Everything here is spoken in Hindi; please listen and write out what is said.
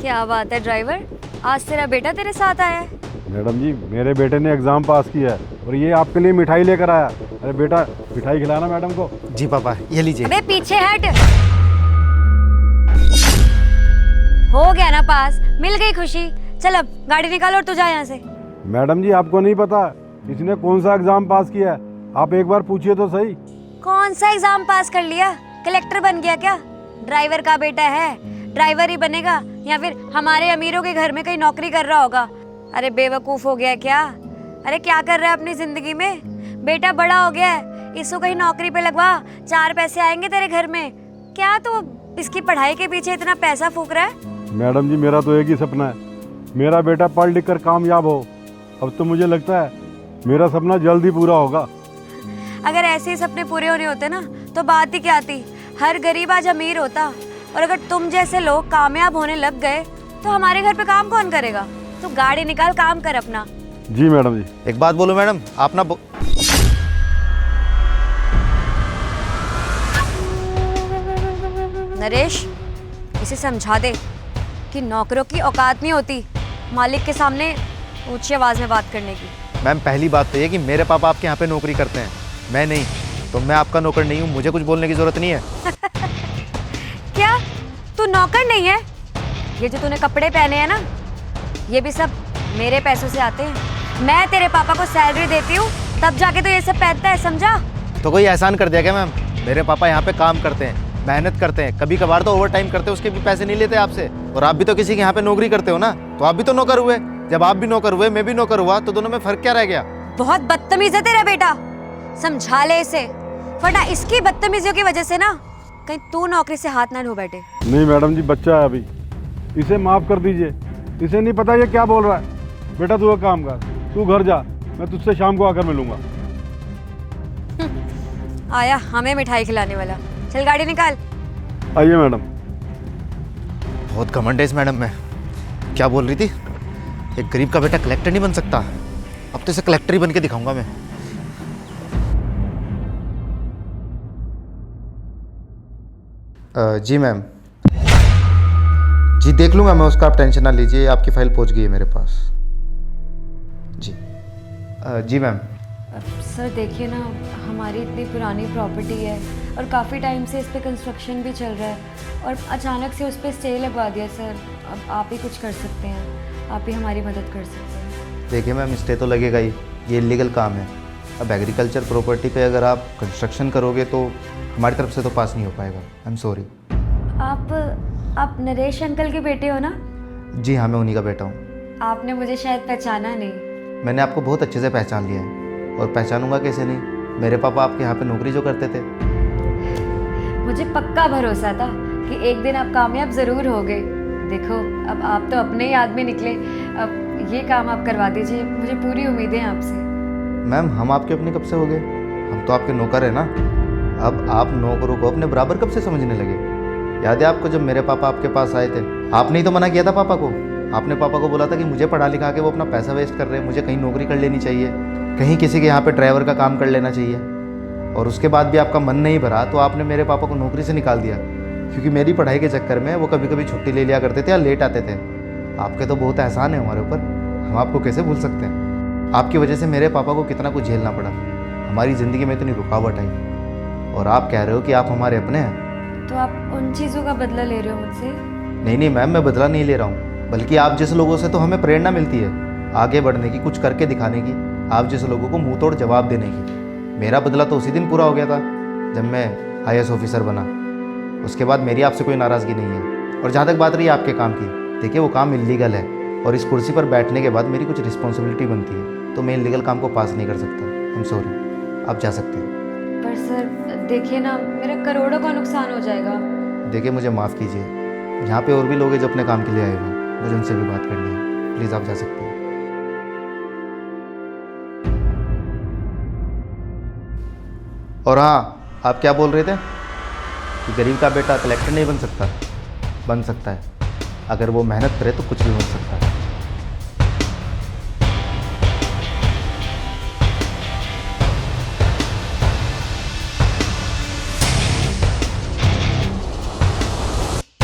क्या बात है ड्राइवर, आज तेरा बेटा तेरे साथ आया है? मैडम जी, मेरे बेटे ने एग्ज़ाम पास किया है और ये आपके लिए मिठाई लेकर आया। अरे बेटा, मिठाई खिलाना मैडम को। जी पापा, ये लीजिए। अबे पीछे हट। हो गया ना पास, मिल गई खुशी। चल अब गाड़ी निकाल और तू जा यहाँ से। मैडम जी, आपको नहीं पता इसने कौन सा एग्ज़ाम पास किया है? आप एक बार पूछिए तो सही। कौन सा एग्जाम पास कर लिया? कलेक्टर बन गया क्या? ड्राइवर का बेटा है, ड्राइवर ही बनेगा या फिर हमारे अमीरों के घर में कहीं नौकरी कर रहा होगा? अरे बेवकूफ हो गया क्या? अरे क्या कर रहा है अपनी जिंदगी में? बेटा बड़ा हो गया है, इसको कहीं नौकरी पे लगवा, 4 पैसे आएंगे तेरे घर में। क्या तू इसकी पढ़ाई के पीछे इतना पैसा फूक रहा है? मैडम जी, मेरा तो एक ही सपना है, मेरा बेटा पढ़ लिख कर कामयाब हो। अब तो मुझे लगता है मेरा सपना जल्द ही पूरा होगा। अगर ऐसे ही सपने पूरे होने होते ना तो बात ही क्या थी, हर गरीब आज अमीर होता। और अगर तुम जैसे लोग कामयाब होने लग गए तो हमारे घर पे काम कौन करेगा? तू गाड़ी निकाल, काम कर अपना। जी मैडम जी। एक बात बोलो मैडम, आप ना नरेश, इसे समझा दे कि नौकरों की औकात नहीं होती मालिक के सामने ऊंची आवाज में बात करने की। मैम, पहली बात तो ये कि मेरे पापा आपके यहाँ पे नौकरी करते हैं, मैं नहीं, तो मैं आपका नौकर नहीं हूँ, मुझे कुछ बोलने की जरूरत नहीं है। क्या तू नौकर नहीं है? ये जो तूने कपड़े पहने हैं ना, ये भी सब मेरे पैसों से आते हैं। मैं तेरे पापा को सैलरी देती हूँ तब जाके तो ये सब पहनता है, समझा? तो कोई एहसान कर दिया क्या मैम? मेरे पापा यहाँ पे काम करते हैं, मेहनत करते हैं, कभी कभार तो ओवर टाइम करते हैं, उसके भी पैसे नहीं लेते आपसे। और आप भी तो किसी के यहाँ पे नौकरी करते हो ना, तो आप भी तो नौकर हुए। जब आप भी नौकर हुए, मैं भी नौकर हुआ, तो दोनों में फर्क क्या रह गया? बहुत बदतमीज है तेरा बेटा, समझा ले इसे, वरना इसकी बदतमीजियों की वजह से ना कहीं तू नौकरी से हाथ ना धो बैठे। नहीं मैडम जी, बच्चा है अभी, इसे माफ़ कर दीजिए। इसे नहीं पता ये क्या बोल रहा है। बेटा तू एक काम कर, तू घर जा, मैं तुझसे शाम को आकर मिलूंगा। आया हमें मिठाई खिलाने वाला। चल गाड़ी निकाल। आइए मैडम। बहुत घमंड है इस मैडम में। क्या बोल रही थी? एक गरीब का बेटा कलेक्टर नहीं बन सकता? अब तो इसे कलेक्टर ही बन के दिखाऊंगा मैं। जी मैम, जी देख लूँगा मैं उसका, आप टेंशन ना लीजिए, आपकी फ़ाइल पहुंच गई है मेरे पास। जी जी मैम। सर देखिए ना, हमारी इतनी पुरानी प्रॉपर्टी है और काफ़ी टाइम से इस पे कंस्ट्रक्शन भी चल रहा है और अचानक से उस पर स्टे लगवा दिया सर। अब आप ही कुछ कर सकते हैं, आप ही हमारी मदद कर सकते हैं। देखिए मैम, स्टे तो लगेगा ही, ये इलीगल काम है। अब एग्रीकल्चर प्रॉपर्टी पे अगर आप कंस्ट्रक्शन करोगे तो हमारी तरफ से तो पास नहीं हो पाएगा। I am sorry. आप नरेश अंकल के बेटे हो ना? जी हाँ, मैं उन्हीं का बेटा हूँ। आपने मुझे शायद पहचाना नहीं। मैंने आपको बहुत अच्छे से पहचान लिया है, और पहचानूंगा कैसे नहीं? मेरे पापा आपके यहाँ पे नौकरी जो करते थे। मुझे पक्का भरोसा था कि एक दिन आप कामयाब ज़रूर होगे। देखो, अब आप तो अपने ही आदमी निकले। अब ये काम आप करवा दीजिए, मुझे पूरी उम्मीदें हैं आपसे। मैम, हम आपके अपने कब से हो गए? हम तो आपके नौकर हैं ना। अब आप नौकरों को अपने बराबर कब से समझने लगे? याद है आपको जब मेरे पापा आपके पास आए थे, आपने ही तो मना किया था पापा को। आपने पापा को बोला था कि मुझे पढ़ा लिखा के वो अपना पैसा वेस्ट कर रहे हैं, मुझे कहीं नौकरी कर लेनी चाहिए, कहीं किसी के यहाँ पे ड्राइवर का काम कर लेना चाहिए। और उसके बाद भी आपका मन नहीं भरा तो आपने मेरे पापा को नौकरी से निकाल दिया, क्योंकि मेरी पढ़ाई के चक्कर में वो कभी कभी छुट्टी ले लिया करते थे या लेट आते थे। आपके तो बहुत एहसान है हमारे ऊपर, हम आपको कैसे भूल सकते हैं? आपकी वजह से मेरे पापा को कितना कुछ झेलना पड़ा, हमारी ज़िंदगी में इतनी रुकावट आई, और आप कह रहे हो कि आप हमारे अपने हैं। तो आप उन चीज़ों का बदला ले रहे हो मुझसे? नहीं नहीं मैम, मैं बदला नहीं ले रहा हूँ, बल्कि आप जैसे लोगों से तो हमें प्रेरणा मिलती है आगे बढ़ने की, कुछ करके दिखाने की, आप जैसे लोगों को मुंह तोड़ जवाब देने की। मेरा बदला तो उसी दिन पूरा हो गया था जब मैं IAS ऑफिसर बना। उसके बाद मेरी आपसे कोई नाराज़गी नहीं है। और जहाँ तक बात रही आपके काम की, देखिए वो काम इलीगल है, और इस कुर्सी पर बैठने के बाद मेरी कुछ रिस्पॉन्सिबिलिटी बनती है, तो मैं इलीगल काम को पास नहीं कर सकता। आई एम सॉरी, आप जा सकते हैं। पर सर देखिए ना, मेरा करोड़ों का नुकसान हो जाएगा। देखिए मुझे माफ़ कीजिए, यहाँ पे और भी लोग हैं जो अपने काम के लिए आए हुए हैं, मुझे उनसे भी बात करनी है। प्लीज़ आप जा सकते हैं। और हाँ, आप क्या बोल रहे थे कि गरीब का बेटा कलेक्टर नहीं बन सकता? बन सकता है, अगर वो मेहनत करे तो कुछ भी बन सकता है।